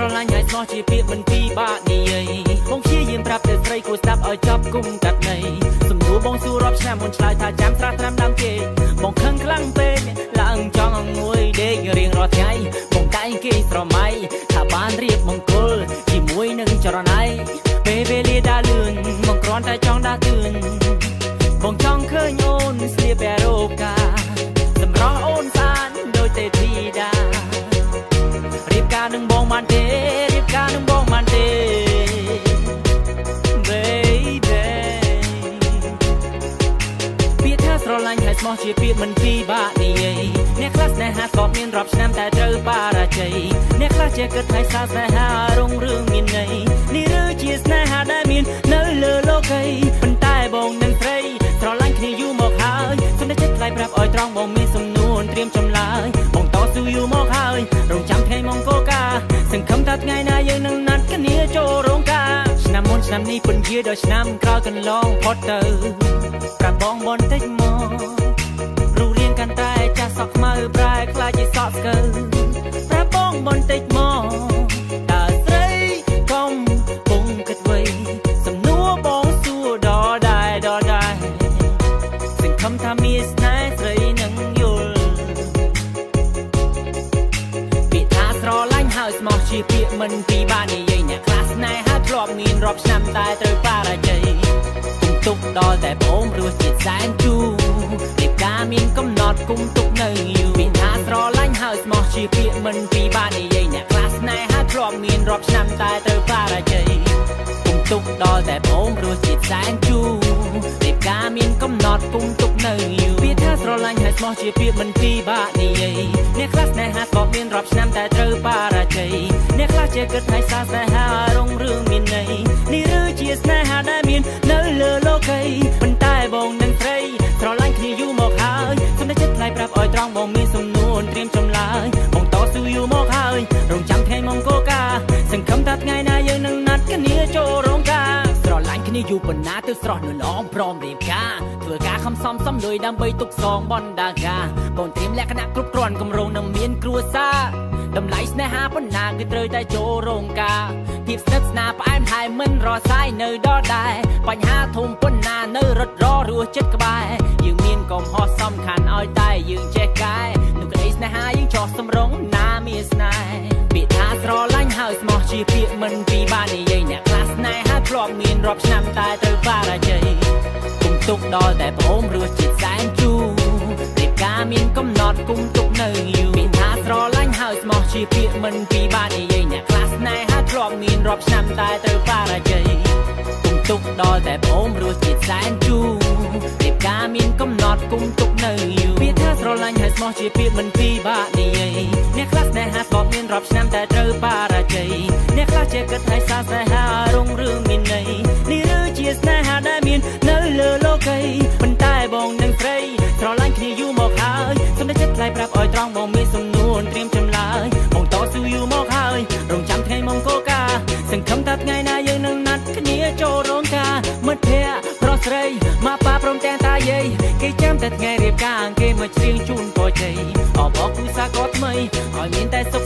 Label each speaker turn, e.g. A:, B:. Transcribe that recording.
A: ស្រឡាញ់ហើយស្មោះជាពាក្យមិនពីបាក់និយាយបងព្យាយាមប្រាប់ទៅស្រីគួរស្ដាប់ឲ្យចប់គុំកាត់ន័យសំណួរបងសួររាប់ឆ្នាំមុនឆ្លើយថាចាំស្រាស់ត្រាំដើមគេបងខឹងខ្លាំងពេកឡើងចង់អង្គុយដេករៀងរាល់ថ្ងៃបងតែងគេស្រមៃថាបានរៀបមង្គលជាមួយនឹងចរណៃពេលវេលាដើរលឿនបងគ្រាន់តែចង់ដាស់តឿនបងចង់ឃើញអូនស្លៀកបែរ៉ូកាសម្រស់អូនសានដូចទេធីតារៀបការនឹងបងបានទេរៀបការនឹងបងបានទេ baby ពាក្យថាស្រឡាញ់ហើយស្មោះជាពាក្យមិនពីបាក់និយាយអ្នកខ្លះស្នេហាស្គប់មានរាប់ឆ្នាំតែត្រូវបរាជ័យអ្នកខ្លះជាគិតថាស្នេហារុងរឿងមានន័យនេះឬជាស្នេហាដែលមាននៅលើលោកីប៉ុន្តែបងនឹងស្រីស្រឡាញ់គ្នាយូរមកហើយសុំតែចិត្តថ្លៃប្រាប់ឲ្យត្រង់បងមានសំនួនត្រៀមចម្លើយបងតស៊ូយូរមកហើយរងចាំថ្ងៃមង្គលការសង្ឃឹមថាថ្ងៃណាយើងនឹងណាត់គ្នាចូលរោងការឆ្នាំមុនឆ្នាំនេះពុនជាដល់ឆ្នាំក្រោយកន្លងផុតទៅប្រាប់បងបន្តិចមករូបរាងកាន់តែចាស់សក់ខ្មៅប្រែខ្លាចជាសក់ស្កើប្រាប់បងបន្តិចមកតើស្រីកុំពុំគិតໄວសំណួរបងសួរដល់ដែរសង្ឃឹមថាមានស្នេហ៍ស្រីនឹងយល់ពាក្យថាស្រឡាញ់ហើយស្មោះជាពាក្យមិនពីបាននិយាយអ្នកខ្លះស្នេហាធ្លាប់មានរាប់ឆ្នាំតែត្រូវបរាជ័យទុកដល់តែប្អូនរសជាតិសែនជូរពីការមានកំណត់គុំទុកនៅយូរពាក្យថាស្រឡាញ់ហើយស្មោះជាពាក្យមិនពីបាននិយាយអ្នកខ្លះស្នេហាធ្លាប់មានរាប់ឆ្នាំតែត្រូវបរាជ័យគុំទុកដល់តែប្អូនរសជាតិសែនជូរពីការមានកំណត់គុំទុកនៅយូរពាក្យថាស្រឡាញ់ហើយស្មោះជាពាក្យមិនពីបាក់និយាយអ្នកខ្លះស្នេហាស្គប់មានរាប់ឆ្នាំតែត្រូវបរាជ័យអ្នកខ្លះជាគិតថាស្នេហារុងរឿងមានន័យនេះឬជាស្នេហាដែលមាននៅលើលោកីប៉ុន្តែបងនឹងស្រីស្រឡាញ់គ្នាយូរមកហើយសុំតែចិត្តថ្លៃប្រាប់ឲ្យត្រង់បងមានសំនួនត្រៀមចម្លើយបងតស៊ូយូរមកហើយរងចាំថ្ងៃមង្គលការសង្ឃឹមថាថ្ងៃណាយើងនឹងណាត់គ្នាចូលរោងការស្រឡាញ់គ្នាយូរប៉ុណ្ណាទើបស្រស់នៅឡងព្រមរៀបការធ្វើការខំសំលុយដើម្បីទុកសងបណ្ដាការបងត្រៀមលក្ខណៈគ្រប់គ្រាន់គម្រោងនឹងមានគ្រួសារតម្លៃស្នេហាប៉ុណ្ណាគឺត្រូវតែចូលរោងការភាពស្និទ្ធស្នាលផ្អែមហើយមិនរសាយនៅដល់ដែរបញ្ហាធំប៉ុណ្ណានៅរត់ររស់ចិត្តក្បែរយើងមានកំហុសសំខាន់ឲ្យតែយើងចេះកែនោះក្តីស្នេហាយើងចោះសម្រងណាមានស្នេហ៍ពាក្យថាស្រឡាញ់ហើយស្មោះជាពាក្យមិនពីបាននិយាយអ្នកខ្លះស្នេហាធ្លាប់មានរាប់ឆ្នាំតែត្រូវបរាជ័យគុំទុកដល់តែប្អូនរសជាតិសែនជូររៀបការមានកំណត់គុំទុកនៅយូរពាក្យថាស្រឡាញ់ហើយស្មោះជាពាក្យមិនពីបាននិយាយអ្នកខ្លះស្នេហាធ្លាប់មានរាប់ឆ្នាំតែត្រូវបរាជ័យគុំទុកដល់តែប្អូនរសជាតិសែនជូររៀបការមានកំណត់គុំទុកនៅយូរពាក្យថាស្រឡាញ់ហើយស្មោះជាពាក្យមិនពីបាក់និយាយអ្នកខ្លះស្នេហាស្គប់មានរាប់ឆ្នាំតែត្រូវបរាជ័យអ្នកខ្លះជាគិតថាស្នេហារុងរឿងមានន័យនេះឬជាស្នេហាដែលមាននៅលើលោកីប៉ុន្តែបងនឹងស្រីស្រឡាញ់គ្នាយូរមកហើយសុំតែចិត្តថ្លៃប្រាប់ឲ្យត្រង់បងមានសំនួនត្រៀមចម្លើយបងតស៊ូយូរមកហើយរងចាំថ្ងៃមង្គលការសង្ឃឹមថាថ្ងៃណាយើងនឹងណាត់គ្នាចូលរោងការមិត្តភក្តិប្រុសស្រីមកប៉ាព្រមទាំងតាយាយគេចាំតែថ្ងៃរៀបការគេមកច្រៀងជូនពរជ័យអបអរគូសាកតថ្មីឲ្យមានតែសុខ